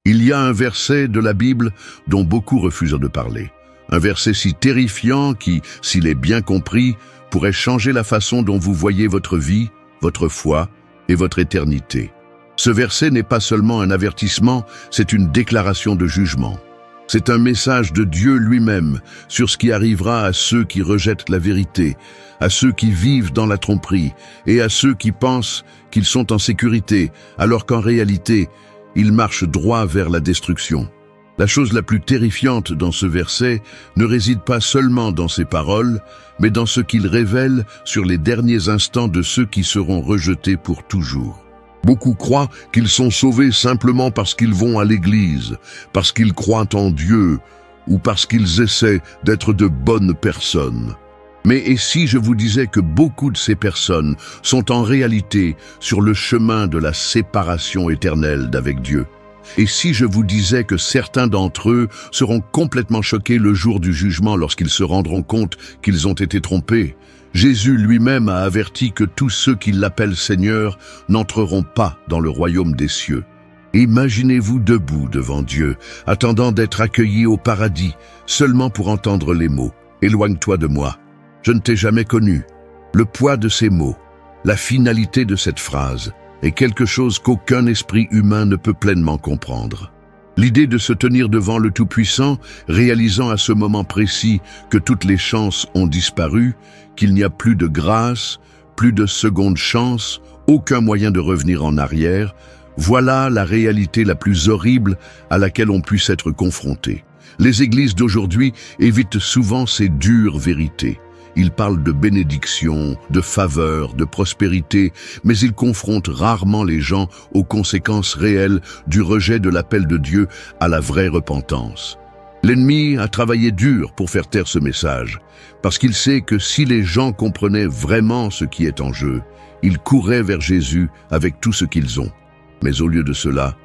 Il y a un verset de la Bible dont beaucoup refusent de parler. Un verset si terrifiant qui, s'il est bien compris, pourrait changer la façon dont vous voyez votre vie, votre foi et votre éternité. Ce verset n'est pas seulement un avertissement, c'est une déclaration de jugement. C'est un message de Dieu lui-même sur ce qui arrivera à ceux qui rejettent la vérité, à ceux qui vivent dans la tromperie et à ceux qui pensent qu'ils sont en sécurité, alors qu'en réalité, ils marchent droit vers la destruction. La chose la plus terrifiante dans ce verset ne réside pas seulement dans ses paroles, mais dans ce qu'il révèle sur les derniers instants de ceux qui seront rejetés pour toujours. Beaucoup croient qu'ils sont sauvés simplement parce qu'ils vont à l'église, parce qu'ils croient en Dieu ou parce qu'ils essaient d'être de bonnes personnes. Mais et si je vous disais que beaucoup de ces personnes sont en réalité sur le chemin de la séparation éternelle d'avec Dieu? Et si je vous disais que certains d'entre eux seront complètement choqués le jour du jugement lorsqu'ils se rendront compte qu'ils ont été trompés? Jésus lui-même a averti que tous ceux qui l'appellent Seigneur n'entreront pas dans le royaume des cieux. Imaginez-vous debout devant Dieu, attendant d'être accueilli au paradis, seulement pour entendre les mots « Éloigne-toi de moi, je ne t'ai jamais connu ». Le poids de ces mots, la finalité de cette phrase, est quelque chose qu'aucun esprit humain ne peut pleinement comprendre. L'idée de se tenir devant le Tout-Puissant, réalisant à ce moment précis que toutes les chances ont disparu, qu'il n'y a plus de grâce, plus de seconde chance, aucun moyen de revenir en arrière, voilà la réalité la plus horrible à laquelle on puisse être confronté. Les églises d'aujourd'hui évitent souvent ces dures vérités. Ils parlent de bénédiction, de faveur, de prospérité, mais ils confrontent rarement les gens aux conséquences réelles du rejet de l'appel de Dieu à la vraie repentance. L'ennemi a travaillé dur pour faire taire ce message, parce qu'il sait que si les gens comprenaient vraiment ce qui est en jeu, ils courraient vers Jésus avec tout ce qu'ils ont. Mais au lieu de cela,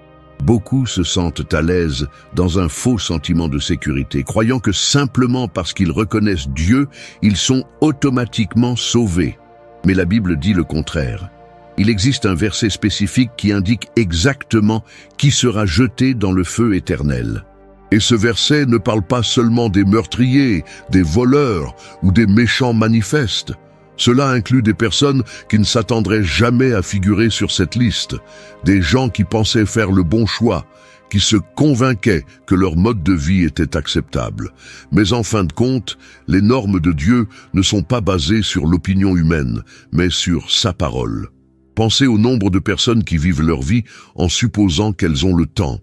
beaucoup se sentent à l'aise dans un faux sentiment de sécurité, croyant que simplement parce qu'ils reconnaissent Dieu, ils sont automatiquement sauvés. Mais la Bible dit le contraire. Il existe un verset spécifique qui indique exactement qui sera jeté dans le feu éternel. Et ce verset ne parle pas seulement des meurtriers, des voleurs ou des méchants manifestes. Cela inclut des personnes qui ne s'attendraient jamais à figurer sur cette liste, des gens qui pensaient faire le bon choix, qui se convainquaient que leur mode de vie était acceptable. Mais en fin de compte, les normes de Dieu ne sont pas basées sur l'opinion humaine, mais sur sa parole. Pensez au nombre de personnes qui vivent leur vie en supposant qu'elles ont le temps.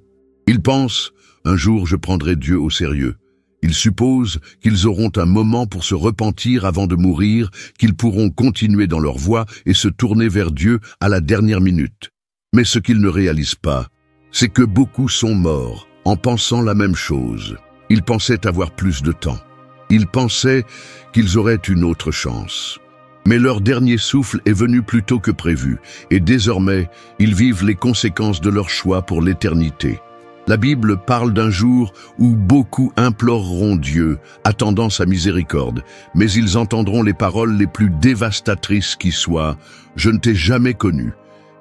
Ils pensent « un jour je prendrai Dieu au sérieux ». Ils supposent qu'ils auront un moment pour se repentir avant de mourir, qu'ils pourront continuer dans leur voie et se tourner vers Dieu à la dernière minute. Mais ce qu'ils ne réalisent pas, c'est que beaucoup sont morts en pensant la même chose. Ils pensaient avoir plus de temps. Ils pensaient qu'ils auraient une autre chance. Mais leur dernier souffle est venu plus tôt que prévu, et désormais, ils vivent les conséquences de leur choix pour l'éternité. La Bible parle d'un jour où beaucoup imploreront Dieu, attendant sa miséricorde, mais ils entendront les paroles les plus dévastatrices qui soient « Je ne t'ai jamais connu ».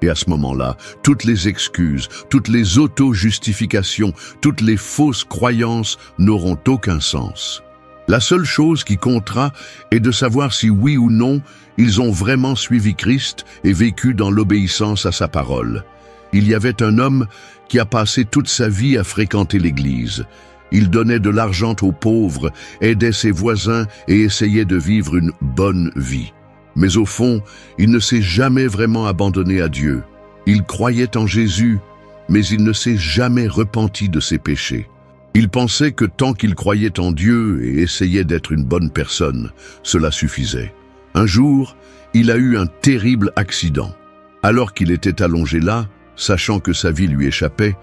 Et à ce moment-là, toutes les excuses, toutes les auto-justifications, toutes les fausses croyances n'auront aucun sens. La seule chose qui comptera est de savoir si oui ou non ils ont vraiment suivi Christ et vécu dans l'obéissance à sa parole. Il y avait un homme qui a passé toute sa vie à fréquenter l'église. Il donnait de l'argent aux pauvres, aidait ses voisins et essayait de vivre une bonne vie. Mais au fond, il ne s'est jamais vraiment abandonné à Dieu. Il croyait en Jésus, mais il ne s'est jamais repenti de ses péchés. Il pensait que tant qu'il croyait en Dieu et essayait d'être une bonne personne, cela suffisait. Un jour, il a eu un terrible accident. Alors qu'il était allongé là, sachant que sa vie lui échappait,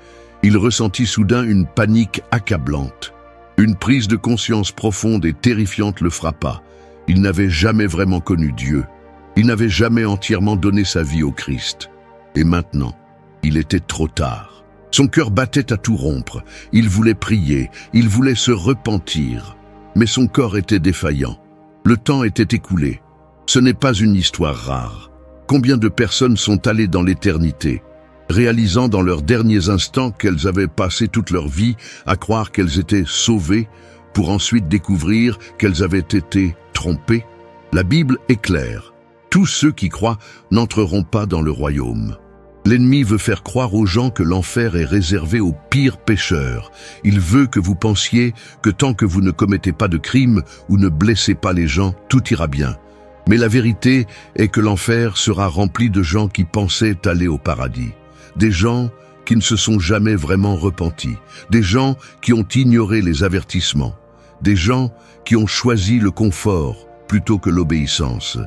il ressentit soudain une panique accablante. Une prise de conscience profonde et terrifiante le frappa. Il n'avait jamais vraiment connu Dieu. Il n'avait jamais entièrement donné sa vie au Christ. Et maintenant, il était trop tard. Son cœur battait à tout rompre. Il voulait prier, il voulait se repentir. Mais son corps était défaillant. Le temps était écoulé. Ce n'est pas une histoire rare. Combien de personnes sont allées dans l'éternité réalisant dans leurs derniers instants qu'elles avaient passé toute leur vie à croire qu'elles étaient sauvées, pour ensuite découvrir qu'elles avaient été trompées. La Bible est claire. Tous ceux qui croient n'entreront pas dans le royaume. L'ennemi veut faire croire aux gens que l'enfer est réservé aux pires pécheurs. Il veut que vous pensiez que tant que vous ne commettez pas de crimes ou ne blessez pas les gens, tout ira bien. Mais la vérité est que l'enfer sera rempli de gens qui pensaient aller au paradis. Des gens qui ne se sont jamais vraiment repentis. Des gens qui ont ignoré les avertissements. Des gens qui ont choisi le confort plutôt que l'obéissance.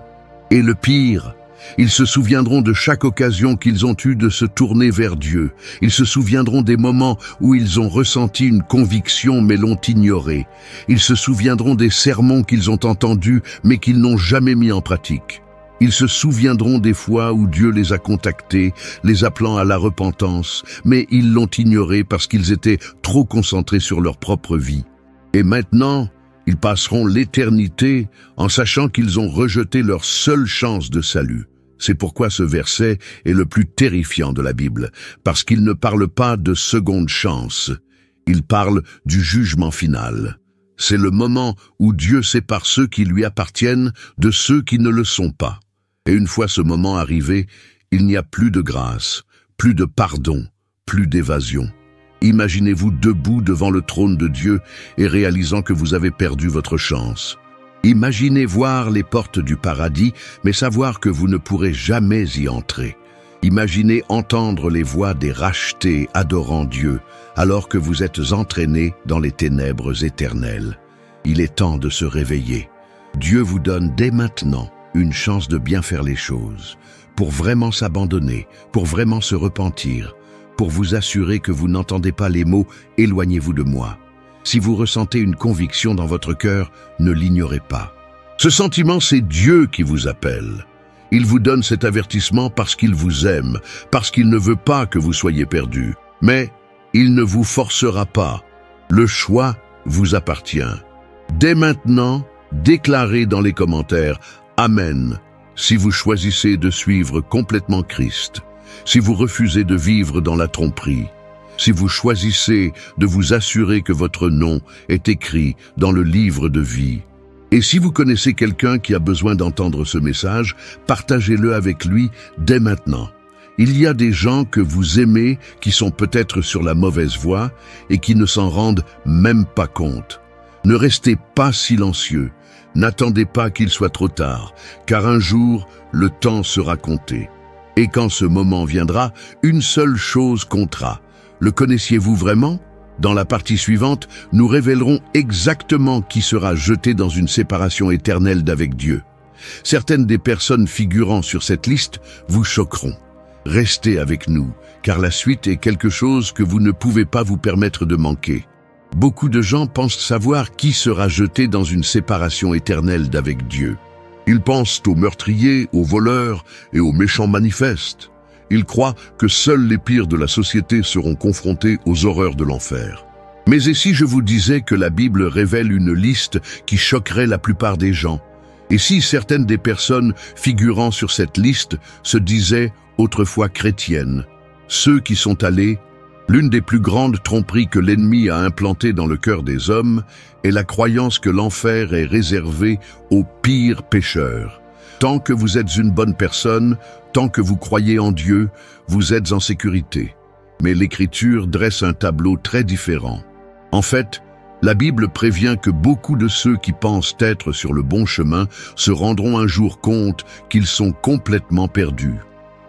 Et le pire, ils se souviendront de chaque occasion qu'ils ont eue de se tourner vers Dieu. Ils se souviendront des moments où ils ont ressenti une conviction mais l'ont ignorée. Ils se souviendront des sermons qu'ils ont entendus mais qu'ils n'ont jamais mis en pratique. Ils se souviendront des fois où Dieu les a contactés, les appelant à la repentance, mais ils l'ont ignoré parce qu'ils étaient trop concentrés sur leur propre vie. Et maintenant, ils passeront l'éternité en sachant qu'ils ont rejeté leur seule chance de salut. C'est pourquoi ce verset est le plus terrifiant de la Bible, parce qu'il ne parle pas de seconde chance. Il parle du jugement final. C'est le moment où Dieu sépare ceux qui lui appartiennent de ceux qui ne le sont pas. Et une fois ce moment arrivé, il n'y a plus de grâce, plus de pardon, plus d'évasion. Imaginez-vous debout devant le trône de Dieu et réalisant que vous avez perdu votre chance. Imaginez voir les portes du paradis, mais savoir que vous ne pourrez jamais y entrer. Imaginez entendre les voix des rachetés adorant Dieu, alors que vous êtes entraînés dans les ténèbres éternelles. Il est temps de se réveiller. Dieu vous donne dès maintenant une chance de bien faire les choses, pour vraiment s'abandonner, pour vraiment se repentir, pour vous assurer que vous n'entendez pas les mots « éloignez-vous de moi ». Si vous ressentez une conviction dans votre cœur, ne l'ignorez pas. Ce sentiment, c'est Dieu qui vous appelle. Il vous donne cet avertissement parce qu'il vous aime, parce qu'il ne veut pas que vous soyez perdus. Mais il ne vous forcera pas. Le choix vous appartient. Dès maintenant, déclarez dans les commentaires « Amen » si vous choisissez de suivre complètement Christ, si vous refusez de vivre dans la tromperie, si vous choisissez de vous assurer que votre nom est écrit dans le livre de vie. Et si vous connaissez quelqu'un qui a besoin d'entendre ce message, partagez-le avec lui dès maintenant. Il y a des gens que vous aimez qui sont peut-être sur la mauvaise voie et qui ne s'en rendent même pas compte. Ne restez pas silencieux, n'attendez pas qu'il soit trop tard, car un jour, le temps sera compté. Et quand ce moment viendra, une seule chose comptera. Le connaissiez-vous vraiment? Dans la partie suivante, nous révélerons exactement qui sera jeté dans une séparation éternelle d'avec Dieu. Certaines des personnes figurant sur cette liste vous choqueront. Restez avec nous, car la suite est quelque chose que vous ne pouvez pas vous permettre de manquer. Beaucoup de gens pensent savoir qui sera jeté dans une séparation éternelle d'avec Dieu. Ils pensent aux meurtriers, aux voleurs et aux méchants manifestes. Ils croient que seuls les pires de la société seront confrontés aux horreurs de l'enfer. Mais et si je vous disais que la Bible révèle une liste qui choquerait la plupart des gens? Et si certaines des personnes figurant sur cette liste se disaient autrefois chrétiennes? Ceux qui sont allés, l'une des plus grandes tromperies que l'ennemi a implantées dans le cœur des hommes est la croyance que l'enfer est réservé aux pires pécheurs. Tant que vous êtes une bonne personne, tant que vous croyez en Dieu, vous êtes en sécurité. Mais l'Écriture dresse un tableau très différent. En fait, la Bible prévient que beaucoup de ceux qui pensent être sur le bon chemin se rendront un jour compte qu'ils sont complètement perdus.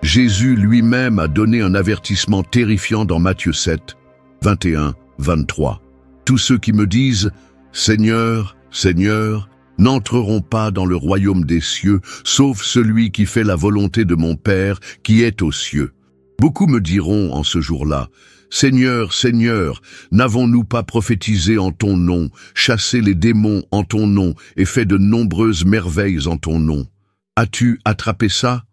Jésus lui-même a donné un avertissement terrifiant dans Matthieu 7, 21-23. Tous ceux qui me disent « Seigneur, Seigneur », n'entreront pas dans le royaume des cieux, sauf celui qui fait la volonté de mon Père qui est aux cieux. Beaucoup me diront en ce jour-là, « Seigneur, Seigneur, n'avons-nous pas prophétisé en ton nom, chassé les démons en ton nom et fait de nombreuses merveilles en ton nom? As-tu attrapé ça? »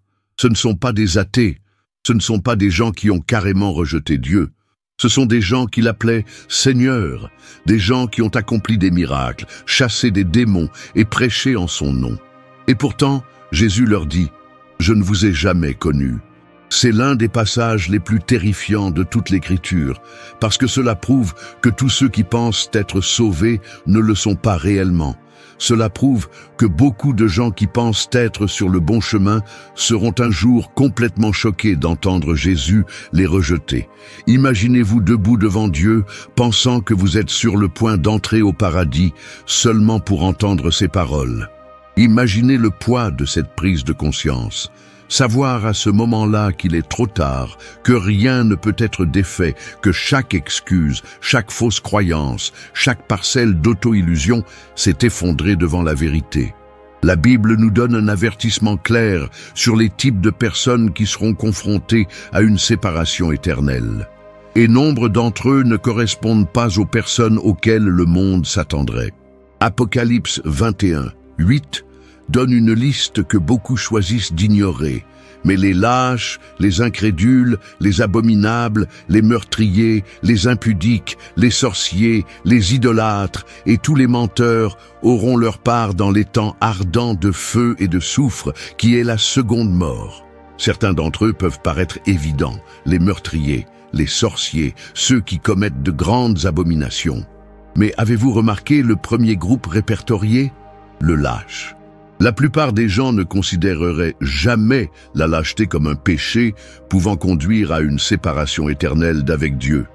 Ce ne sont pas des athées, ce ne sont pas des gens qui ont carrément rejeté Dieu. Ce sont des gens qui l'appelaient Seigneur, des gens qui ont accompli des miracles, chassé des démons et prêché en son nom. Et pourtant, Jésus leur dit « Je ne vous ai jamais connus. C'est l'un des passages les plus terrifiants de toute l'Écriture, parce que cela prouve que tous ceux qui pensent être sauvés ne le sont pas réellement. Cela prouve que beaucoup de gens qui pensent être sur le bon chemin seront un jour complètement choqués d'entendre Jésus les rejeter. Imaginez-vous debout devant Dieu, pensant que vous êtes sur le point d'entrer au paradis seulement pour entendre ses paroles. Imaginez le poids de cette prise de conscience. Savoir à ce moment-là qu'il est trop tard, que rien ne peut être défait, que chaque excuse, chaque fausse croyance, chaque parcelle d'auto-illusion s'est effondrée devant la vérité. La Bible nous donne un avertissement clair sur les types de personnes qui seront confrontées à une séparation éternelle. Et nombre d'entre eux ne correspondent pas aux personnes auxquelles le monde s'attendrait. Apocalypse 21, 8 donne une liste que beaucoup choisissent d'ignorer. Mais les lâches, les incrédules, les abominables, les meurtriers, les impudiques, les sorciers, les idolâtres et tous les menteurs auront leur part dans les temps ardents de feu et de soufre qui est la seconde mort. Certains d'entre eux peuvent paraître évidents, les meurtriers, les sorciers, ceux qui commettent de grandes abominations. Mais avez-vous remarqué le premier groupe répertorié? Le lâche. La plupart des gens ne considéreraient jamais la lâcheté comme un péché pouvant conduire à une séparation éternelle d'avec Dieu.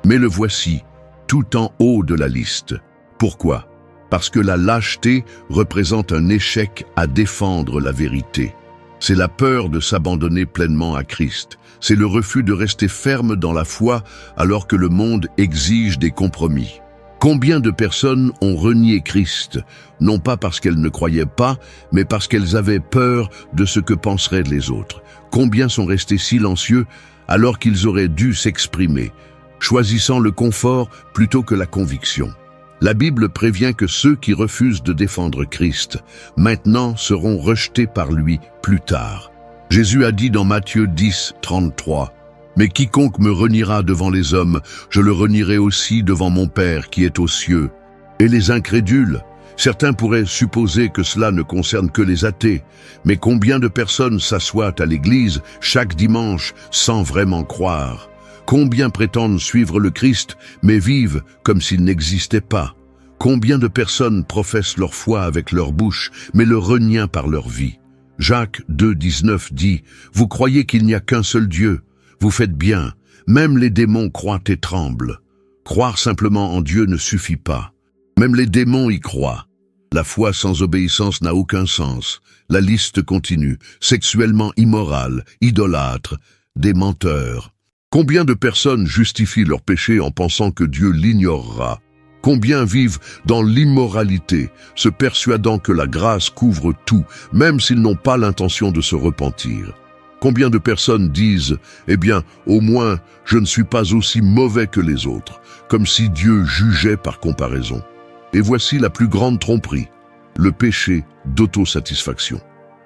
Mais le voici, tout en haut de la liste. Pourquoi? Parce que la lâcheté représente un échec à défendre la vérité. C'est la peur de s'abandonner pleinement à Christ. C'est le refus de rester ferme dans la foi alors que le monde exige des compromis. Combien de personnes ont renié Christ, non pas parce qu'elles ne croyaient pas, mais parce qu'elles avaient peur de ce que penseraient les autres? Combien sont restés silencieux alors qu'ils auraient dû s'exprimer, choisissant le confort plutôt que la conviction? La Bible prévient que ceux qui refusent de défendre Christ, maintenant seront rejetés par lui plus tard. Jésus a dit dans Matthieu 10, 33, « Mais quiconque me reniera devant les hommes, je le renierai aussi devant mon Père qui est aux cieux. » Et les incrédules, certains pourraient supposer que cela ne concerne que les athées, mais combien de personnes s'assoient à l'église chaque dimanche sans vraiment croire? Combien prétendent suivre le Christ, mais vivent comme s'il n'existait pas? Combien de personnes professent leur foi avec leur bouche, mais le renient par leur vie? Jacques 2, 19 dit, « Vous croyez qu'il n'y a qu'un seul Dieu? Vous faites bien, même les démons croient et tremblent. Croire simplement en Dieu ne suffit pas. Même les démons y croient. La foi sans obéissance n'a aucun sens. La liste continue. Sexuellement immoral, idolâtre, des menteurs. Combien de personnes justifient leur péché en pensant que Dieu l'ignorera? Combien vivent dans l'immoralité, se persuadant que la grâce couvre tout, même s'ils n'ont pas l'intention de se repentir? Combien de personnes disent « Eh bien, au moins, je ne suis pas aussi mauvais que les autres », comme si Dieu jugeait par comparaison. Et voici la plus grande tromperie, le péché d'autosatisfaction.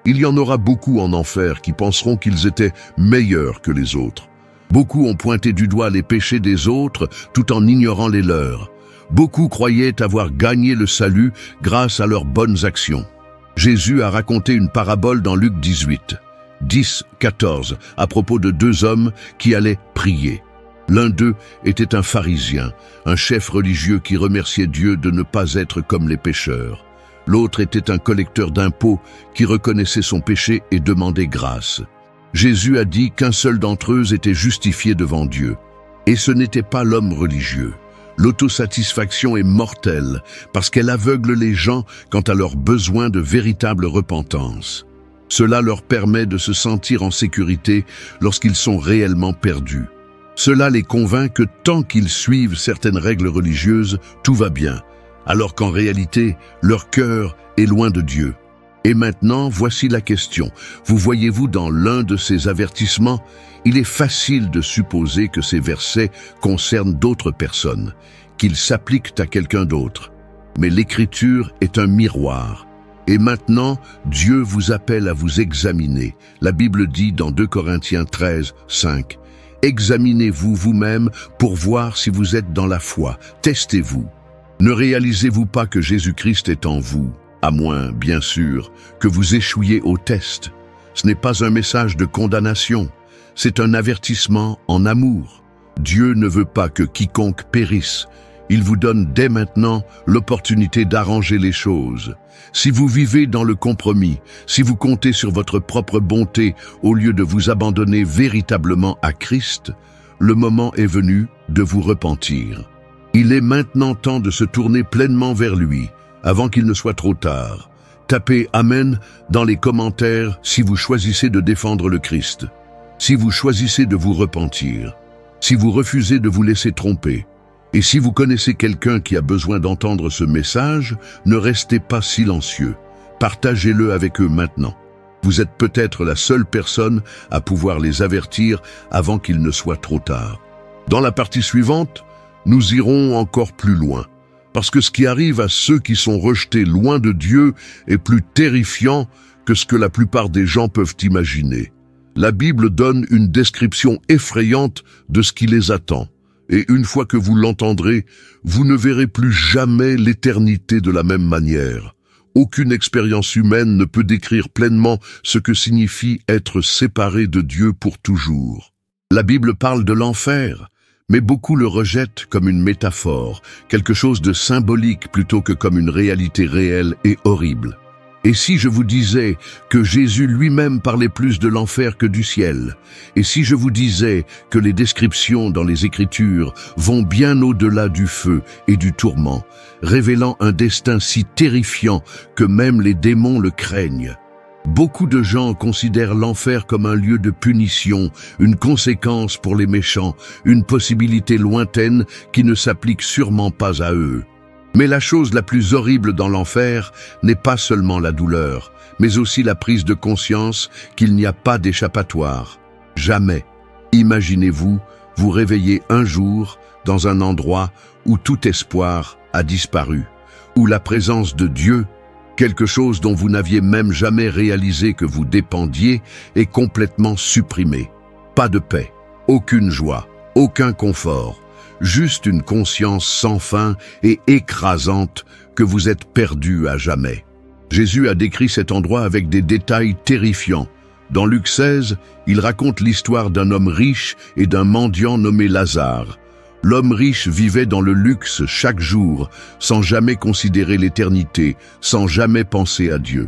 Il y en aura beaucoup en enfer qui penseront qu'ils étaient meilleurs que les autres. Beaucoup ont pointé du doigt les péchés des autres tout en ignorant les leurs. Beaucoup croyaient avoir gagné le salut grâce à leurs bonnes actions. Jésus a raconté une parabole dans Luc 18. 10, 14, à propos de deux hommes qui allaient prier. L'un d'eux était un pharisien, un chef religieux qui remerciait Dieu de ne pas être comme les pécheurs. L'autre était un collecteur d'impôts qui reconnaissait son péché et demandait grâce. Jésus a dit qu'un seul d'entre eux était justifié devant Dieu. Et ce n'était pas l'homme religieux. L'autosatisfaction est mortelle parce qu'elle aveugle les gens quant à leur besoin de véritable repentance. Cela leur permet de se sentir en sécurité lorsqu'ils sont réellement perdus. Cela les convainc que tant qu'ils suivent certaines règles religieuses, tout va bien, alors qu'en réalité, leur cœur est loin de Dieu. Et maintenant, voici la question. Vous voyez-vous dans l'un de ces avertissements? Il est facile de supposer que ces versets concernent d'autres personnes, qu'ils s'appliquent à quelqu'un d'autre. Mais l'Écriture est un miroir. Et maintenant, Dieu vous appelle à vous examiner. La Bible dit dans 2 Corinthiens 13, 5, « Examinez-vous vous-même pour voir si vous êtes dans la foi. Testez-vous. Ne réalisez-vous pas que Jésus-Christ est en vous, à moins, bien sûr, que vous échouiez au test. Ce n'est pas un message de condamnation. c'est un avertissement en amour. Dieu ne veut pas que quiconque périsse. Il vous donne dès maintenant l'opportunité d'arranger les choses. Si vous vivez dans le compromis, si vous comptez sur votre propre bonté au lieu de vous abandonner véritablement à Christ, le moment est venu de vous repentir. Il est maintenant temps de se tourner pleinement vers lui, avant qu'il ne soit trop tard. Tapez « Amen » dans les commentaires si vous choisissez de défendre le Christ, si vous choisissez de vous repentir, si vous refusez de vous laisser tromper. Et si vous connaissez quelqu'un qui a besoin d'entendre ce message, ne restez pas silencieux. Partagez-le avec eux maintenant. Vous êtes peut-être la seule personne à pouvoir les avertir avant qu'il ne soit trop tard. Dans la partie suivante, nous irons encore plus loin. Parce que ce qui arrive à ceux qui sont rejetés loin de Dieu est plus terrifiant que ce que la plupart des gens peuvent imaginer. La Bible donne une description effrayante de ce qui les attend. Et une fois que vous l'entendrez, vous ne verrez plus jamais l'éternité de la même manière. Aucune expérience humaine ne peut décrire pleinement ce que signifie être séparé de Dieu pour toujours. La Bible parle de l'enfer, mais beaucoup le rejettent comme une métaphore, quelque chose de symbolique plutôt que comme une réalité réelle et horrible. Et si je vous disais que Jésus lui-même parlait plus de l'enfer que du ciel? Et si je vous disais que les descriptions dans les Écritures vont bien au-delà du feu et du tourment, révélant un destin si terrifiant que même les démons le craignent? Beaucoup de gens considèrent l'enfer comme un lieu de punition, une conséquence pour les méchants, une possibilité lointaine qui ne s'applique sûrement pas à eux. Mais la chose la plus horrible dans l'enfer n'est pas seulement la douleur, mais aussi la prise de conscience qu'il n'y a pas d'échappatoire. Jamais. Imaginez-vous vous réveiller un jour dans un endroit où tout espoir a disparu, où la présence de Dieu, quelque chose dont vous n'aviez même jamais réalisé que vous dépendiez, est complètement supprimée. Pas de paix, aucune joie, aucun confort. Juste une conscience sans fin et écrasante que vous êtes perdu à jamais. Jésus a décrit cet endroit avec des détails terrifiants. Dans Luc 16, il raconte l'histoire d'un homme riche et d'un mendiant nommé Lazare. L'homme riche vivait dans le luxe chaque jour, sans jamais considérer l'éternité, sans jamais penser à Dieu.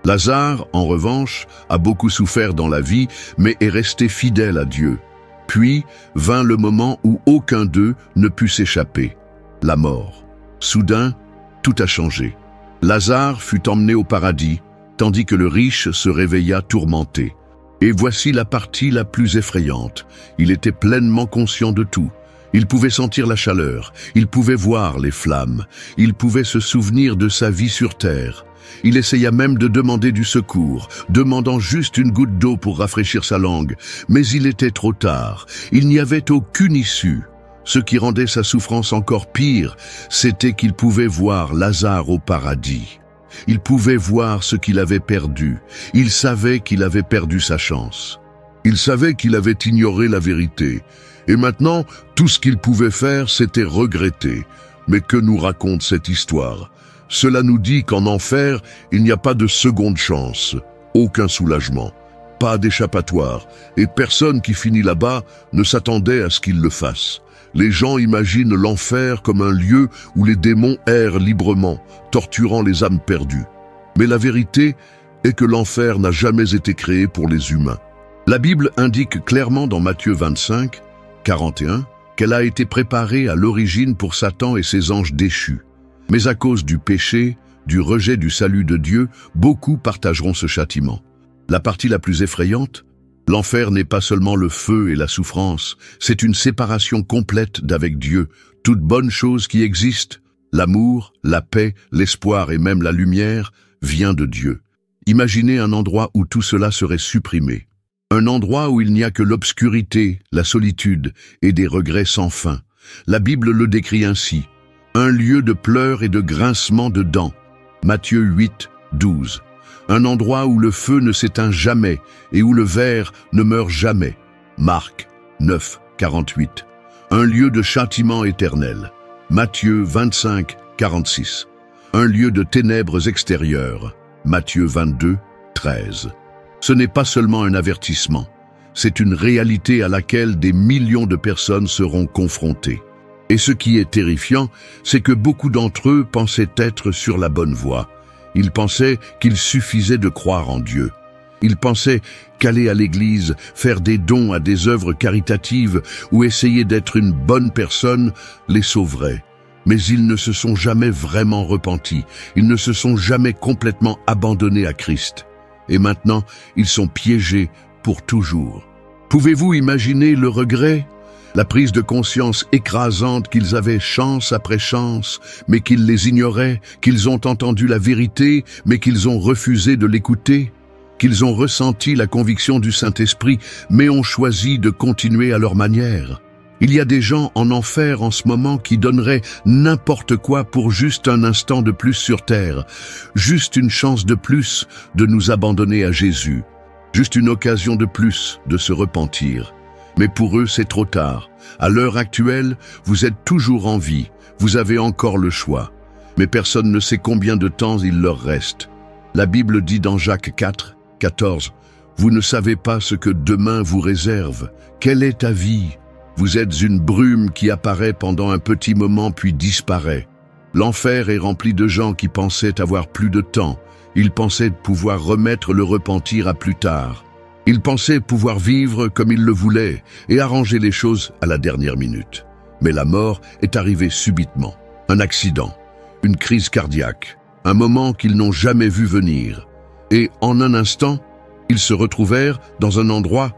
Lazare, en revanche, a beaucoup souffert dans la vie, mais est resté fidèle à Dieu. Puis vint le moment où aucun d'eux ne put s'échapper, la mort. Soudain, tout a changé. Lazare fut emmené au paradis, tandis que le riche se réveilla tourmenté. Et voici la partie la plus effrayante. Il était pleinement conscient de tout. Il pouvait sentir la chaleur, il pouvait voir les flammes, il pouvait se souvenir de sa vie sur terre. Il essaya même de demander du secours, demandant juste une goutte d'eau pour rafraîchir sa langue. Mais il était trop tard. Il n'y avait aucune issue. Ce qui rendait sa souffrance encore pire, c'était qu'il pouvait voir Lazare au paradis. Il pouvait voir ce qu'il avait perdu. Il savait qu'il avait perdu sa chance. Il savait qu'il avait ignoré la vérité. Et maintenant, tout ce qu'il pouvait faire, c'était regretter. Mais que nous raconte cette histoire ? Cela nous dit qu'en enfer, il n'y a pas de seconde chance, aucun soulagement, pas d'échappatoire, et personne qui finit là-bas ne s'attendait à ce qu'il le fasse. Les gens imaginent l'enfer comme un lieu où les démons errent librement, torturant les âmes perdues. Mais la vérité est que l'enfer n'a jamais été créé pour les humains. La Bible indique clairement dans Matthieu 25, 41, qu'elle a été préparée à l'origine pour Satan et ses anges déchus. Mais à cause du péché, du rejet du salut de Dieu, beaucoup partageront ce châtiment. La partie la plus effrayante, l'enfer n'est pas seulement le feu et la souffrance, c'est une séparation complète d'avec Dieu. Toute bonne chose qui existe, l'amour, la paix, l'espoir et même la lumière, vient de Dieu. Imaginez un endroit où tout cela serait supprimé. Un endroit où il n'y a que l'obscurité, la solitude et des regrets sans fin. La Bible le décrit ainsi. Un lieu de pleurs et de grincement de dents. Matthieu 8, 12. Un endroit où le feu ne s'éteint jamais et où le ver ne meurt jamais. Marc 9, 48. Un lieu de châtiment éternel. Matthieu 25, 46. Un lieu de ténèbres extérieures. Matthieu 22, 13. Ce n'est pas seulement un avertissement, C'est une réalité à laquelle des millions de personnes seront confrontées. Et ce qui est terrifiant, c'est que beaucoup d'entre eux pensaient être sur la bonne voie. Ils pensaient qu'il suffisait de croire en Dieu. Ils pensaient qu'aller à l'église, faire des dons à des œuvres caritatives ou essayer d'être une bonne personne les sauverait. Mais ils ne se sont jamais vraiment repentis. Ils ne se sont jamais complètement abandonnés à Christ. Et maintenant, ils sont piégés pour toujours. Pouvez-vous imaginer le regret? La prise de conscience écrasante qu'ils avaient chance après chance, mais qu'ils les ignoraient, qu'ils ont entendu la vérité, mais qu'ils ont refusé de l'écouter, qu'ils ont ressenti la conviction du Saint-Esprit, mais ont choisi de continuer à leur manière. Il y a des gens en enfer en ce moment qui donneraient n'importe quoi pour juste un instant de plus sur terre, juste une chance de plus de nous abandonner à Jésus, juste une occasion de plus de se repentir. Mais pour eux, c'est trop tard. À l'heure actuelle, vous êtes toujours en vie, vous avez encore le choix. Mais personne ne sait combien de temps il leur reste. La Bible dit dans Jacques 4, 14, « Vous ne savez pas ce que demain vous réserve. Quelle est ta vie ? Vous êtes une brume qui apparaît pendant un petit moment puis disparaît. » L'enfer est rempli de gens qui pensaient avoir plus de temps. Ils pensaient pouvoir remettre le repentir à plus tard. Ils pensaient pouvoir vivre comme ils le voulaient et arranger les choses à la dernière minute. Mais la mort est arrivée subitement. Un accident, une crise cardiaque, un moment qu'ils n'ont jamais vu venir. Et en un instant, ils se retrouvèrent dans un endroit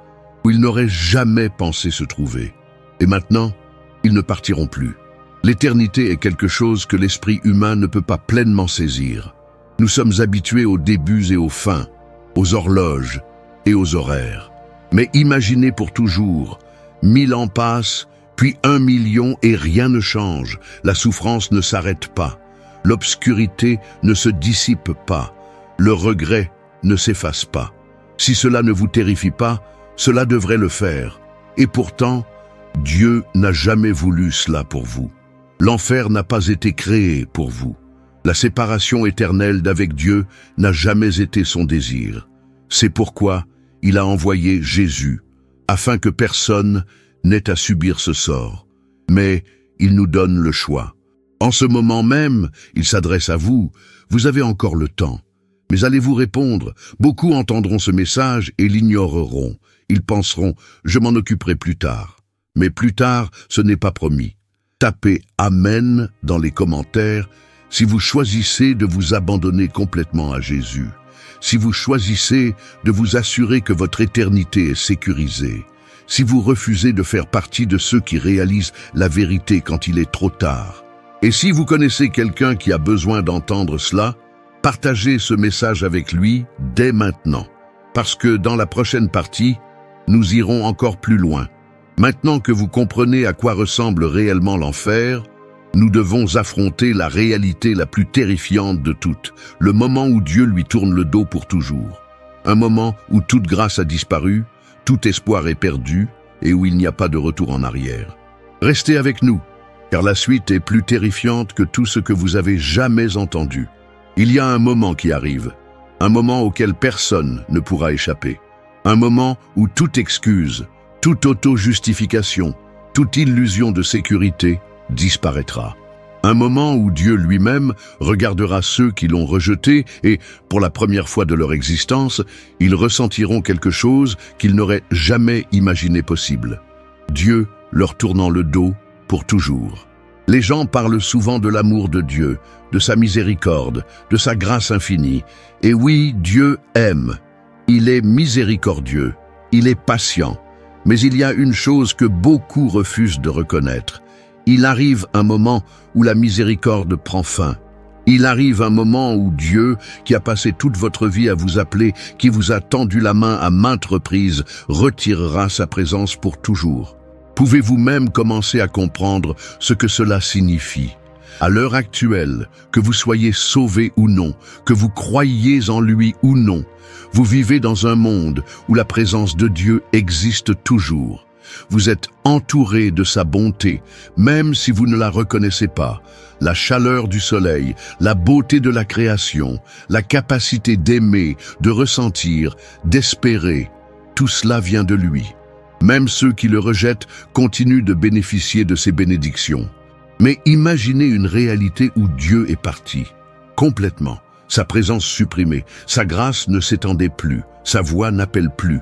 où ils n'auraient jamais pensé se trouver. Et maintenant, ils ne partiront plus. L'éternité est quelque chose que l'esprit humain ne peut pas pleinement saisir. Nous sommes habitués aux débuts et aux fins, aux horloges et aux horaires. Mais imaginez pour toujours, 1000 ans passent, puis 1 million et rien ne change. La souffrance ne s'arrête pas. L'obscurité ne se dissipe pas. Le regret ne s'efface pas. Si cela ne vous terrifie pas, cela devrait le faire. Et pourtant, Dieu n'a jamais voulu cela pour vous. L'enfer n'a pas été créé pour vous. La séparation éternelle d'avec Dieu n'a jamais été son désir. C'est pourquoi il a envoyé Jésus, afin que personne n'ait à subir ce sort. Mais il nous donne le choix. En ce moment même, il s'adresse à vous. Vous avez encore le temps. Mais allez-vous répondre? Beaucoup entendront ce message et l'ignoreront. Ils penseront « je m'en occuperai plus tard ». Mais plus tard, ce n'est pas promis. Tapez « Amen » dans les commentaires si vous choisissez de vous abandonner complètement à Jésus. Si vous choisissez de vous assurer que votre éternité est sécurisée. Si vous refusez de faire partie de ceux qui réalisent la vérité quand il est trop tard. Et si vous connaissez quelqu'un qui a besoin d'entendre cela, partagez ce message avec lui dès maintenant. Parce que dans la prochaine partie, nous irons encore plus loin. Maintenant que vous comprenez à quoi ressemble réellement l'enfer, nous devons affronter la réalité la plus terrifiante de toutes, le moment où Dieu lui tourne le dos pour toujours. Un moment où toute grâce a disparu, tout espoir est perdu et où il n'y a pas de retour en arrière. Restez avec nous, car la suite est plus terrifiante que tout ce que vous avez jamais entendu. Il y a un moment qui arrive, un moment auquel personne ne pourra échapper. Un moment où toute excuse, toute auto-justification, toute illusion de sécurité disparaîtra. Un moment où Dieu lui-même regardera ceux qui l'ont rejeté et, pour la première fois de leur existence, ils ressentiront quelque chose qu'ils n'auraient jamais imaginé possible. Dieu leur tournant le dos pour toujours. Les gens parlent souvent de l'amour de Dieu, de sa miséricorde, de sa grâce infinie. Et oui, Dieu aime. Il est miséricordieux. Il est patient. Mais il y a une chose que beaucoup refusent de reconnaître. Il arrive un moment où la miséricorde prend fin. Il arrive un moment où Dieu, qui a passé toute votre vie à vous appeler, qui vous a tendu la main à maintes reprises, retirera sa présence pour toujours. Pouvez-vous même commencer à comprendre ce que cela signifie? À l'heure actuelle, que vous soyez sauvé ou non, que vous croyiez en lui ou non, vous vivez dans un monde où la présence de Dieu existe toujours. Vous êtes entouré de sa bonté, même si vous ne la reconnaissez pas. La chaleur du soleil, la beauté de la création, la capacité d'aimer, de ressentir, d'espérer. tout cela vient de lui. Même ceux qui le rejettent continuent de bénéficier de ses bénédictions. Mais imaginez une réalité où Dieu est parti, complètement, sa présence supprimée, sa grâce ne s'étendait plus, sa voix n'appelle plus.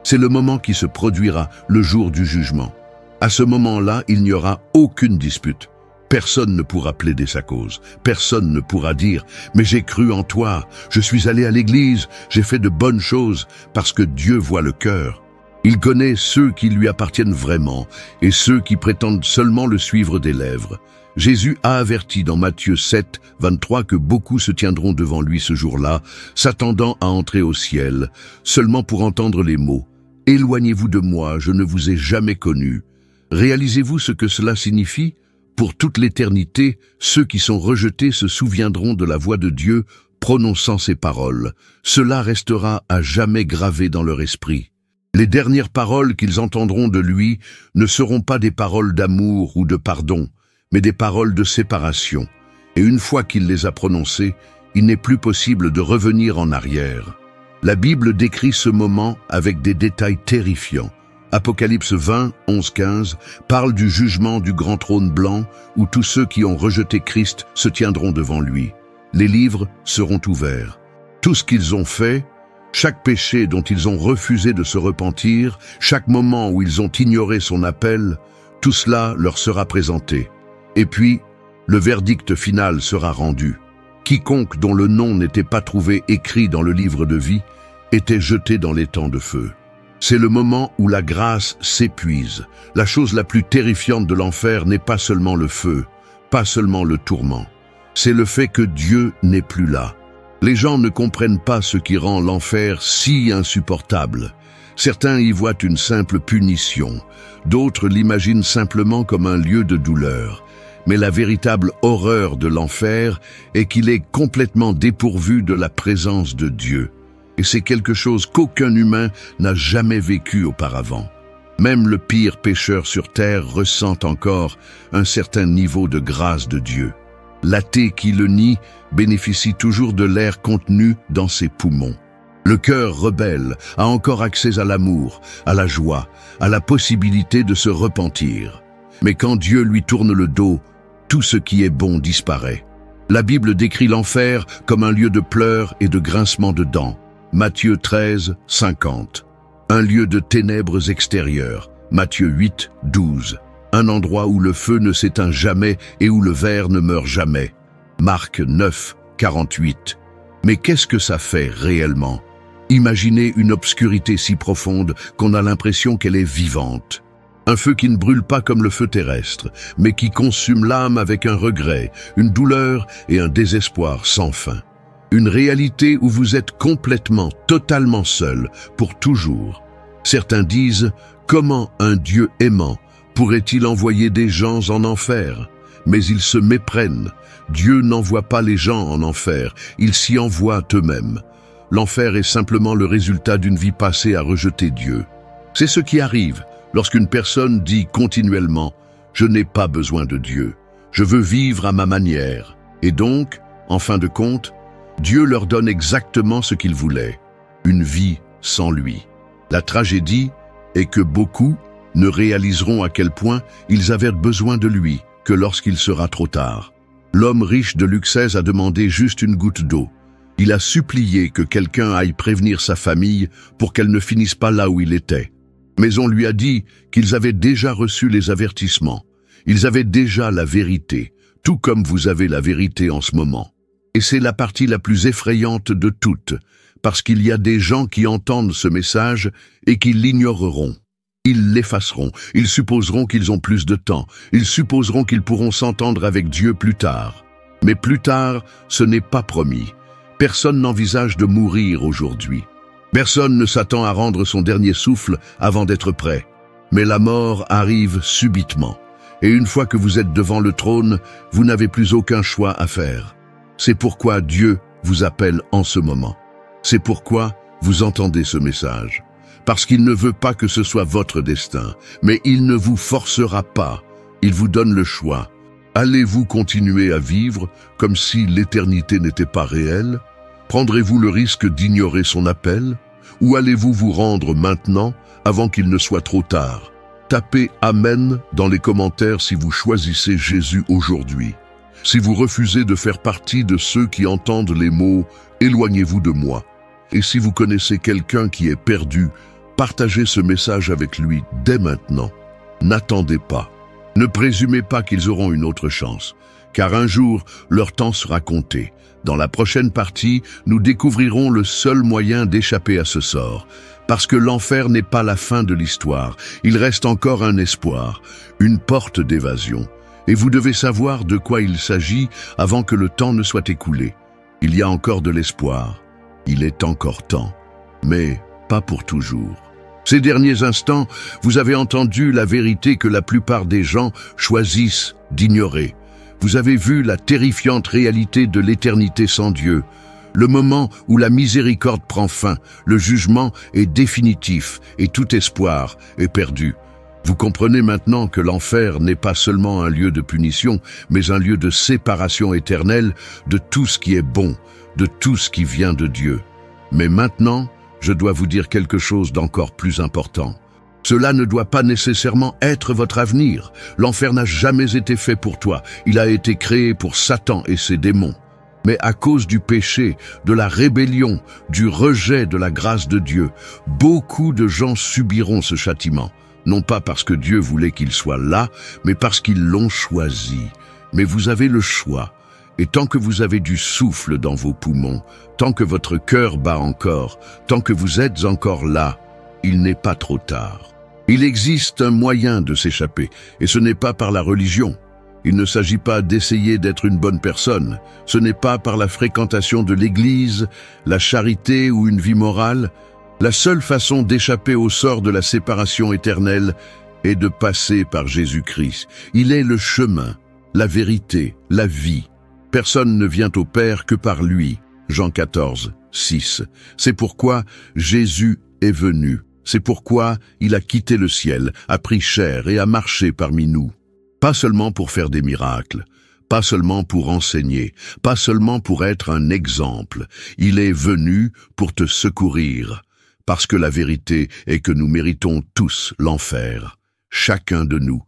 C'est le moment qui se produira le jour du jugement. À ce moment-là, il n'y aura aucune dispute. Personne ne pourra plaider sa cause. Personne ne pourra dire « Mais j'ai cru en toi, je suis allé à l'église, j'ai fait de bonnes choses » parce que Dieu voit le cœur. Il connaît ceux qui lui appartiennent vraiment et ceux qui prétendent seulement le suivre des lèvres. Jésus a averti dans Matthieu 7, 23 que beaucoup se tiendront devant lui ce jour-là, s'attendant à entrer au ciel, seulement pour entendre les mots « Éloignez-vous de moi, je ne vous ai jamais connu ». Réalisez-vous ce que cela signifie ? Pour toute l'éternité, ceux qui sont rejetés se souviendront de la voix de Dieu prononçant ces paroles. Cela restera à jamais gravé dans leur esprit. Les dernières paroles qu'ils entendront de lui ne seront pas des paroles d'amour ou de pardon, mais des paroles de séparation. Et une fois qu'il les a prononcées, il n'est plus possible de revenir en arrière. La Bible décrit ce moment avec des détails terrifiants. Apocalypse 20, 11-15 parle du jugement du grand trône blanc où tous ceux qui ont rejeté Christ se tiendront devant lui. Les livres seront ouverts. Tout ce qu'ils ont fait, chaque péché dont ils ont refusé de se repentir, chaque moment où ils ont ignoré son appel, tout cela leur sera présenté. Et puis, le verdict final sera rendu. Quiconque dont le nom n'était pas trouvé écrit dans le livre de vie était jeté dans l'étang de feu. C'est le moment où la grâce s'épuise. La chose la plus terrifiante de l'enfer n'est pas seulement le feu, pas seulement le tourment. C'est le fait que Dieu n'est plus là. Les gens ne comprennent pas ce qui rend l'enfer si insupportable. Certains y voient une simple punition, d'autres l'imaginent simplement comme un lieu de douleur. Mais la véritable horreur de l'enfer est qu'il est complètement dépourvu de la présence de Dieu. Et c'est quelque chose qu'aucun humain n'a jamais vécu auparavant. Même le pire pécheur sur terre ressent encore un certain niveau de grâce de Dieu. L'athée qui le nie bénéficie toujours de l'air contenu dans ses poumons. Le cœur rebelle a encore accès à l'amour, à la joie, à la possibilité de se repentir. Mais quand Dieu lui tourne le dos, tout ce qui est bon disparaît. La Bible décrit l'enfer comme un lieu de pleurs et de grincement de dents. Matthieu 13, 50. Un lieu de ténèbres extérieures. Matthieu 8, 12. Un endroit où le feu ne s'éteint jamais et où le ver ne meurt jamais. Marc 9, 48. Mais qu'est-ce que ça fait réellement? Imaginez une obscurité si profonde qu'on a l'impression qu'elle est vivante. Un feu qui ne brûle pas comme le feu terrestre, mais qui consume l'âme avec un regret, une douleur et un désespoir sans fin. Une réalité où vous êtes complètement, totalement seul, pour toujours. Certains disent, comment un Dieu aimant pourrait-il envoyer des gens en enfer? Mais ils se méprennent. Dieu n'envoie pas les gens en enfer, ils s'y envoient eux-mêmes. L'enfer est simplement le résultat d'une vie passée à rejeter Dieu. C'est ce qui arrive lorsqu'une personne dit continuellement « Je n'ai pas besoin de Dieu, je veux vivre à ma manière ». Et donc, en fin de compte, Dieu leur donne exactement ce qu'ils voulaient, une vie sans lui. La tragédie est que beaucoup ne réaliseront à quel point ils avaient besoin de lui que lorsqu'il sera trop tard. L'homme riche de Luxèse a demandé juste une goutte d'eau. Il a supplié que quelqu'un aille prévenir sa famille pour qu'elle ne finisse pas là où il était. Mais on lui a dit qu'ils avaient déjà reçu les avertissements. Ils avaient déjà la vérité, tout comme vous avez la vérité en ce moment. Et c'est la partie la plus effrayante de toutes, parce qu'il y a des gens qui entendent ce message et qui l'ignoreront. Ils l'effaceront, ils supposeront qu'ils ont plus de temps, ils supposeront qu'ils pourront s'entendre avec Dieu plus tard. Mais plus tard, ce n'est pas promis. Personne n'envisage de mourir aujourd'hui. Personne ne s'attend à rendre son dernier souffle avant d'être prêt. Mais la mort arrive subitement. Et une fois que vous êtes devant le trône, vous n'avez plus aucun choix à faire. C'est pourquoi Dieu vous appelle en ce moment. C'est pourquoi vous entendez ce message. Parce qu'il ne veut pas que ce soit votre destin, mais il ne vous forcera pas. Il vous donne le choix. Allez-vous continuer à vivre comme si l'éternité n'était pas réelle? Prendrez-vous le risque d'ignorer son appel? Ou allez-vous vous rendre maintenant, avant qu'il ne soit trop tard? Tapez « Amen » dans les commentaires si vous choisissez Jésus aujourd'hui. Si vous refusez de faire partie de ceux qui entendent les mots « Éloignez-vous de moi ». Et si vous connaissez quelqu'un qui est perdu, partagez ce message avec lui dès maintenant. N'attendez pas. Ne présumez pas qu'ils auront une autre chance, car un jour, leur temps sera compté. Dans la prochaine partie, nous découvrirons le seul moyen d'échapper à ce sort. Parce que l'enfer n'est pas la fin de l'histoire, il reste encore un espoir, une porte d'évasion. Et vous devez savoir de quoi il s'agit avant que le temps ne soit écoulé. Il y a encore de l'espoir, il est encore temps, mais pas pour toujours. Ces derniers instants, vous avez entendu la vérité que la plupart des gens choisissent d'ignorer. Vous avez vu la terrifiante réalité de l'éternité sans Dieu. Le moment où la miséricorde prend fin, le jugement est définitif et tout espoir est perdu. Vous comprenez maintenant que l'enfer n'est pas seulement un lieu de punition, mais un lieu de séparation éternelle de tout ce qui est bon, de tout ce qui vient de Dieu. Mais maintenant, je dois vous dire quelque chose d'encore plus important. Cela ne doit pas nécessairement être votre avenir. L'enfer n'a jamais été fait pour toi. Il a été créé pour Satan et ses démons. Mais à cause du péché, de la rébellion, du rejet de la grâce de Dieu, beaucoup de gens subiront ce châtiment. Non pas parce que Dieu voulait qu'ils soient là, mais parce qu'ils l'ont choisi. Mais vous avez le choix. Et tant que vous avez du souffle dans vos poumons, tant que votre cœur bat encore, tant que vous êtes encore là, il n'est pas trop tard. Il existe un moyen de s'échapper, et ce n'est pas par la religion. Il ne s'agit pas d'essayer d'être une bonne personne. Ce n'est pas par la fréquentation de l'Église, la charité ou une vie morale. La seule façon d'échapper au sort de la séparation éternelle est de passer par Jésus-Christ. Il est le chemin, la vérité, la vie. Personne ne vient au Père que par lui. Jean 14, 6. C'est pourquoi Jésus est venu. C'est pourquoi il a quitté le ciel, a pris chair et a marché parmi nous. Pas seulement pour faire des miracles, pas seulement pour enseigner, pas seulement pour être un exemple. Il est venu pour te secourir, parce que la vérité est que nous méritons tous l'enfer, chacun de nous.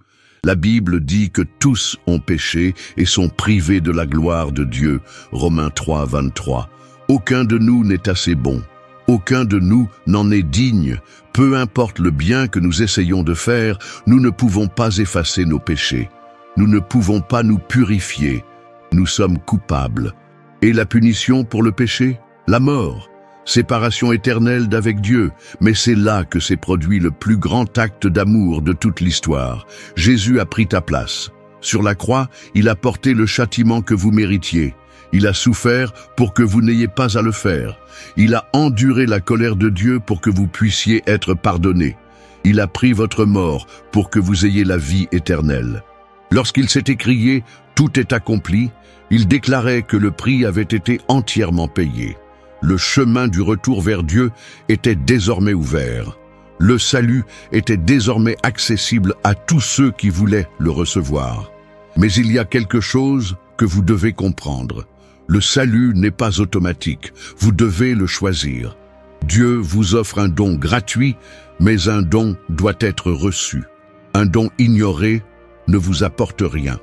La Bible dit que tous ont péché et sont privés de la gloire de Dieu. Romains 3, 23. Aucun de nous n'est assez bon. Aucun de nous n'en est digne. Peu importe le bien que nous essayons de faire, nous ne pouvons pas effacer nos péchés. Nous ne pouvons pas nous purifier. Nous sommes coupables. Et la punition pour le péché? La mort. Séparation éternelle d'avec Dieu. Mais c'est là que s'est produit le plus grand acte d'amour de toute l'histoire. Jésus a pris ta place. Sur la croix, il a porté le châtiment que vous méritiez. Il a souffert pour que vous n'ayez pas à le faire. Il a enduré la colère de Dieu pour que vous puissiez être pardonnés. Il a pris votre mort pour que vous ayez la vie éternelle. Lorsqu'il s'est écrié « Tout est accompli », il déclarait que le prix avait été entièrement payé. Le chemin du retour vers Dieu était désormais ouvert. Le salut était désormais accessible à tous ceux qui voulaient le recevoir. Mais il y a quelque chose que vous devez comprendre. Le salut n'est pas automatique, vous devez le choisir. Dieu vous offre un don gratuit, mais un don doit être reçu. Un don ignoré ne vous apporte rien.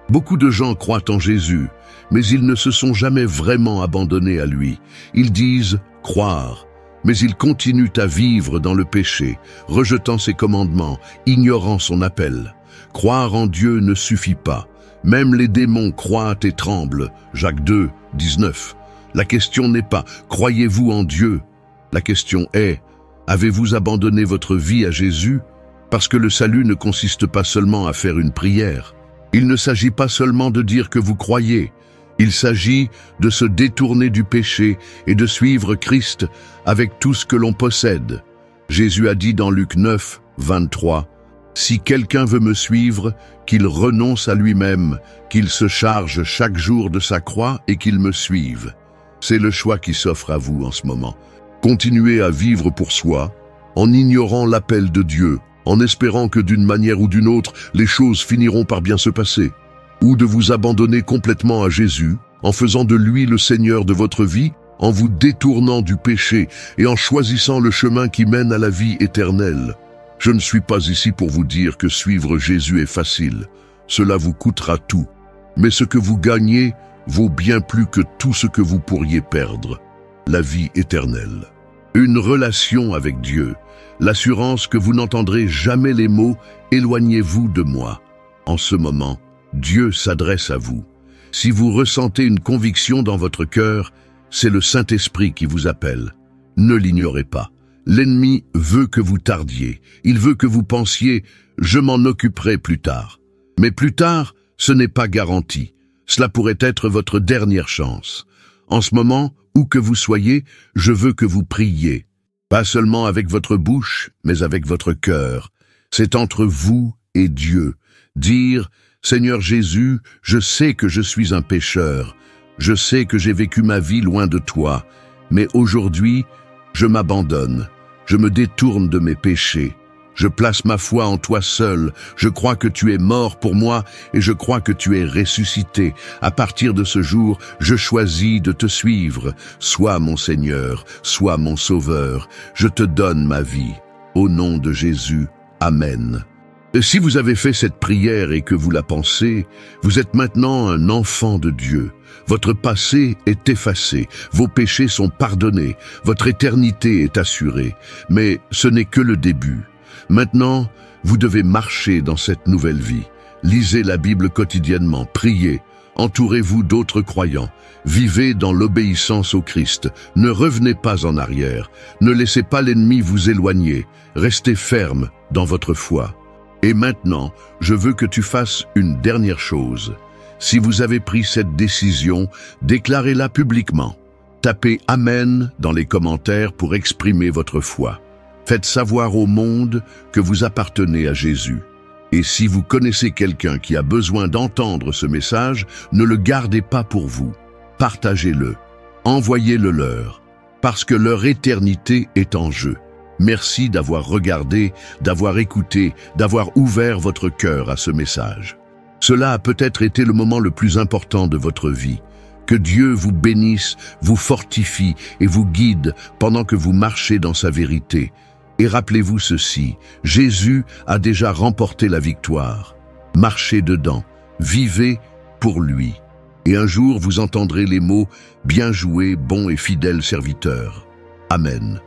Beaucoup de gens croient en Jésus, mais ils ne se sont jamais vraiment abandonnés à lui. Ils disent « croire », mais ils continuent à vivre dans le péché, rejetant ses commandements, ignorant son appel. Croire en Dieu ne suffit pas. Même les démons croient et tremblent. Jacques 2, 19. La question n'est pas « croyez-vous en Dieu ?» La question est « avez-vous abandonné votre vie à Jésus ?» Parce que le salut ne consiste pas seulement à faire une prière. Il ne s'agit pas seulement de dire que vous croyez. Il s'agit de se détourner du péché et de suivre Christ avec tout ce que l'on possède. Jésus a dit dans Luc 9, 23, « Si quelqu'un veut me suivre, qu'il renonce à lui-même, qu'il se charge chaque jour de sa croix et qu'il me suive. » C'est le choix qui s'offre à vous en ce moment. Continuez à vivre pour soi, en ignorant l'appel de Dieu, en espérant que d'une manière ou d'une autre, les choses finiront par bien se passer. Ou de vous abandonner complètement à Jésus, en faisant de lui le Seigneur de votre vie, en vous détournant du péché et en choisissant le chemin qui mène à la vie éternelle. Je ne suis pas ici pour vous dire que suivre Jésus est facile. Cela vous coûtera tout. Mais ce que vous gagnez vaut bien plus que tout ce que vous pourriez perdre. La vie éternelle. Une relation avec Dieu. L'assurance que vous n'entendrez jamais les mots « Éloignez-vous de moi ». En ce moment, Dieu s'adresse à vous. Si vous ressentez une conviction dans votre cœur, c'est le Saint-Esprit qui vous appelle. Ne l'ignorez pas. L'ennemi veut que vous tardiez. Il veut que vous pensiez « je m'en occuperai plus tard ». Mais plus tard, ce n'est pas garanti. Cela pourrait être votre dernière chance. En ce moment, où que vous soyez, je veux que vous priez. Pas seulement avec votre bouche, mais avec votre cœur. C'est entre vous et Dieu. Dire « Seigneur Jésus, je sais que je suis un pécheur. Je sais que j'ai vécu ma vie loin de toi. Mais aujourd'hui, je m'abandonne. Je me détourne de mes péchés. Je place ma foi en toi seul. Je crois que tu es mort pour moi et je crois que tu es ressuscité. À partir de ce jour, je choisis de te suivre. Sois mon Seigneur, sois mon Sauveur. Je te donne ma vie. Au nom de Jésus. Amen. Si vous avez fait cette prière et que vous la pensez, vous êtes maintenant un enfant de Dieu. Votre passé est effacé, vos péchés sont pardonnés, votre éternité est assurée. Mais ce n'est que le début. Maintenant, vous devez marcher dans cette nouvelle vie. Lisez la Bible quotidiennement, priez, entourez-vous d'autres croyants, vivez dans l'obéissance au Christ, ne revenez pas en arrière, ne laissez pas l'ennemi vous éloigner, restez ferme dans votre foi. Et maintenant, je veux que tu fasses une dernière chose. Si vous avez pris cette décision, déclarez-la publiquement. Tapez « Amen » dans les commentaires pour exprimer votre foi. Faites savoir au monde que vous appartenez à Jésus. Et si vous connaissez quelqu'un qui a besoin d'entendre ce message, ne le gardez pas pour vous. Partagez-le. Envoyez-le leur. Parce que leur éternité est en jeu. Merci d'avoir regardé, d'avoir écouté, d'avoir ouvert votre cœur à ce message. Cela a peut-être été le moment le plus important de votre vie. Que Dieu vous bénisse, vous fortifie et vous guide pendant que vous marchez dans sa vérité. Et rappelez-vous ceci, Jésus a déjà remporté la victoire. Marchez dedans, vivez pour lui. Et un jour vous entendrez les mots « Bien joué, bon et fidèle serviteur ». Amen.